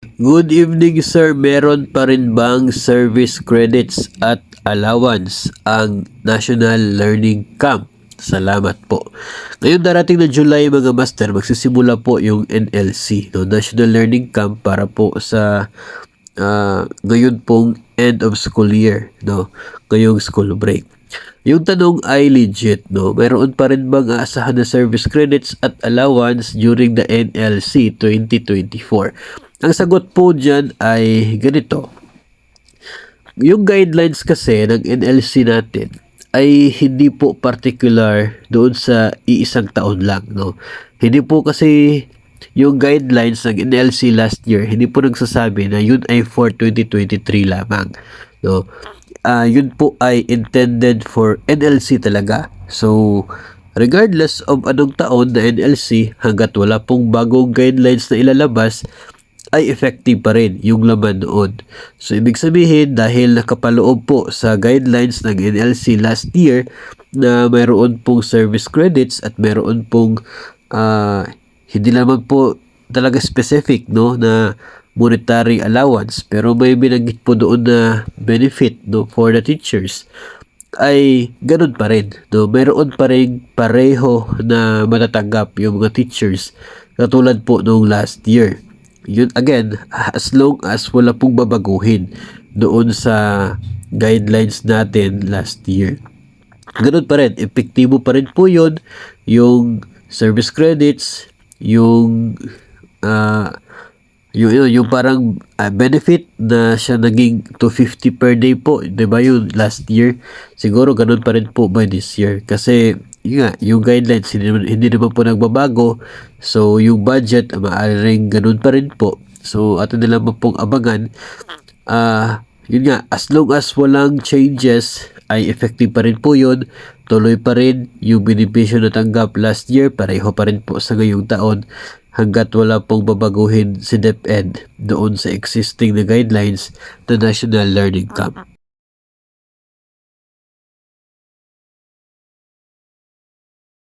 Good evening sir, meron pa rin bang service credits at allowance ang National Learning Camp? Salamat po. Ngayon darating na July mga master, magsisimula po yung NLC, no? National Learning Camp para po sa ngayon pong end of school year, no? Ngayong school break. Yung tanong ay legit, no? Mayroon pa rin bang aasahan na service credits at allowance during the NLC 2024? Ang sagot po dyan ay ganito. Yung guidelines kasi ng NLC natin ay hindi po particular doon sa iisang taon lang, no? Hindi po kasi yung guidelines ng NLC last year, hindi po nagsasabi na yun ay for 2023 lamang, no? Yun po ay intended for NLC talaga. So, regardless of anong taon na NLC, hanggat wala pong bagong guidelines na ilalabas, ay effective pa rin yung laman noon. So, ibig sabihin, dahil nakapaloob po sa guidelines ng NLC last year na mayroon pong service credits at mayroon pong hindi naman po talaga specific, no, na monetary allowance, pero may binanggit po doon na benefit, no, for the teachers, ay ganun pa rin, no? Mayroon pa rin pareho na matatanggap yung mga teachers katulad po noong last year. Yun again, as long as wala pong babaguhin doon sa guidelines natin last year. Ganun pa rin, epektibo pa rin po yun, yung service credits, yung yung parang benefit na siya naging 250 per day po, 'di ba, yung last year? Siguro ganun pa rin po by this year kasi yung guidelines hindi naman po nagbabago. So yung budget maaaring ganun pa rin po. So atin na lang pong abangan. Yun nga, as long as walang changes ay effective pa rin po yun. Tuloy pa rin yung benepisyo na tanggap last year, pareho pa rin po sa ngayong taon hanggat wala pong babaguhin si DepEd doon sa existing na guidelines na National Learning Camp.